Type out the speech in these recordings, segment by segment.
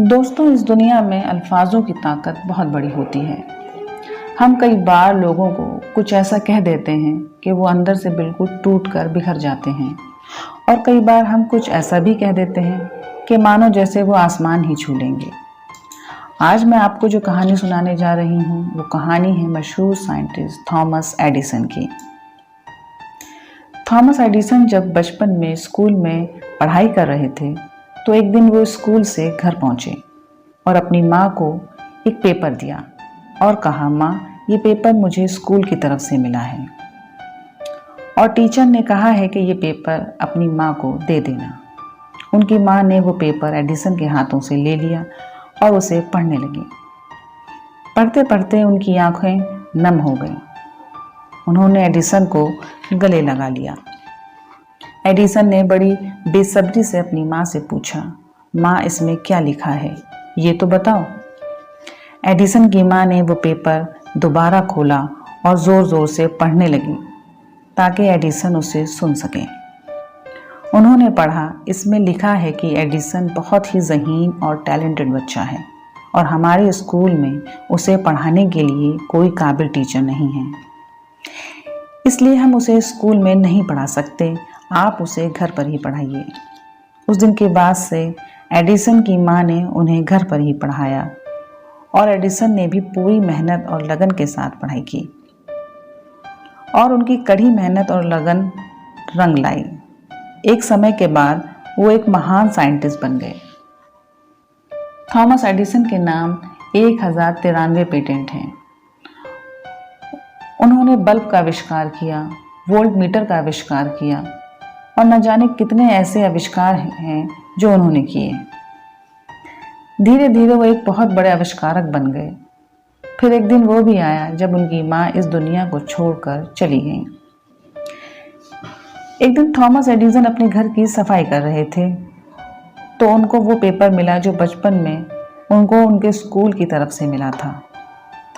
दोस्तों, इस दुनिया में अल्फाजों की ताकत बहुत बड़ी होती है। हम कई बार लोगों को कुछ ऐसा कह देते हैं कि वो अंदर से बिल्कुल टूट कर बिखर जाते हैं, और कई बार हम कुछ ऐसा भी कह देते हैं कि मानो जैसे वो आसमान ही छू लेंगे। आज मैं आपको जो कहानी सुनाने जा रही हूँ वो कहानी है मशहूर साइंटिस्ट थॉमस एडिसन की। थॉमस एडिसन जब बचपन में स्कूल में पढ़ाई कर रहे थे तो एक दिन वो स्कूल से घर पहुंचे और अपनी माँ को एक पेपर दिया और कहा, माँ, ये पेपर मुझे स्कूल की तरफ से मिला है और टीचर ने कहा है कि ये पेपर अपनी माँ को दे देना। उनकी माँ ने वो पेपर एडिसन के हाथों से ले लिया और उसे पढ़ने लगी। पढ़ते पढ़ते उनकी आंखें नम हो गईं। उन्होंने एडिसन को गले लगा लिया। एडिसन ने बड़ी बेसब्री से अपनी माँ से पूछा, माँ, इसमें क्या लिखा है, ये तो बताओ। एडिसन की माँ ने वो पेपर दोबारा खोला और ज़ोर ज़ोर से पढ़ने लगी ताकि एडिसन उसे सुन सके। उन्होंने पढ़ा, इसमें लिखा है कि एडिसन बहुत ही ज़हीन और टैलेंटेड बच्चा है और हमारे स्कूल में उसे पढ़ाने के लिए कोई काबिल टीचर नहीं है, इसलिए हम उसे स्कूल में नहीं पढ़ा सकते। आप उसे घर पर ही पढ़ाइए। उस दिन के बाद से एडिसन की माँ ने उन्हें घर पर ही पढ़ाया और एडिसन ने भी पूरी मेहनत और लगन के साथ पढ़ाई की और उनकी कड़ी मेहनत और लगन रंग लाई। एक समय के बाद वो एक महान साइंटिस्ट बन गए। थॉमस एडिसन के नाम 1093 पेटेंट हैं। उन्होंने बल्ब का आविष्कार किया, वोल्ट मीटर का आविष्कार किया और न जाने कितने ऐसे आविष्कार हैं जो उन्होंने किए। धीरे धीरे वो एक बहुत बड़े आविष्कारक बन गए। फिर एक दिन वो भी आया जब उनकी माँ इस दुनिया को छोड़कर चली गई। एक दिन थॉमस एडिसन अपने घर की सफाई कर रहे थे तो उनको वो पेपर मिला जो बचपन में उनको उनके स्कूल की तरफ से मिला था।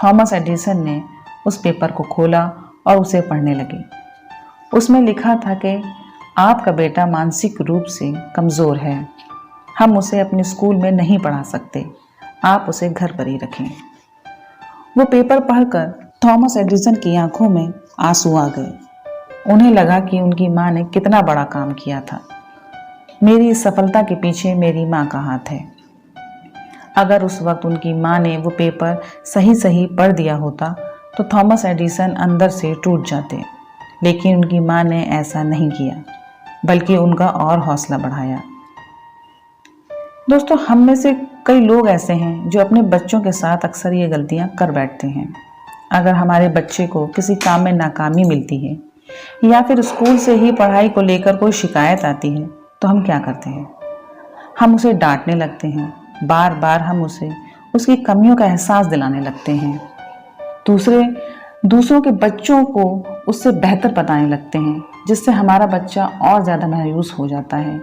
थॉमस एडिसन ने उस पेपर को खोला और उसे पढ़ने लगे। उसमें लिखा था कि आपका बेटा मानसिक रूप से कमज़ोर है, हम उसे अपने स्कूल में नहीं पढ़ा सकते, आप उसे घर पर ही रखें। वो पेपर पढ़कर थॉमस एडिसन की आंखों में आंसू आ गए। उन्हें लगा कि उनकी माँ ने कितना बड़ा काम किया था। मेरी इस सफलता के पीछे मेरी माँ का हाथ है। अगर उस वक्त उनकी माँ ने वो पेपर सही सही पढ़ दिया होता तो थॉमस एडिसन अंदर से टूट जाते, लेकिन उनकी माँ ने ऐसा नहीं किया, बल्कि उनका और हौसला बढ़ाया। दोस्तों, हम में से कई लोग ऐसे हैं जो अपने बच्चों के साथ अक्सर ये गलतियां कर बैठते हैं। अगर हमारे बच्चे को किसी काम में नाकामी मिलती है या फिर स्कूल से ही पढ़ाई को लेकर कोई शिकायत आती है तो हम क्या करते हैं? हम उसे डांटने लगते हैं। बार बार हम उसे उसकी कमियों का एहसास दिलाने लगते हैं। दूसरों के बच्चों को उससे बेहतर बताने लगते हैं, जिससे हमारा बच्चा और ज़्यादा मायूस हो जाता है।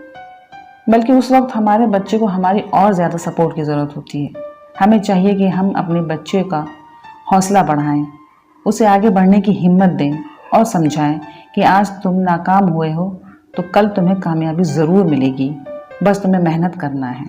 बल्कि उस वक्त हमारे बच्चे को हमारी और ज़्यादा सपोर्ट की ज़रूरत होती है। हमें चाहिए कि हम अपने बच्चे का हौसला बढ़ाएं, उसे आगे बढ़ने की हिम्मत दें और समझाएं कि आज तुम नाकाम हुए हो तो कल तुम्हें कामयाबी ज़रूर मिलेगी, बस तुम्हें मेहनत करना है।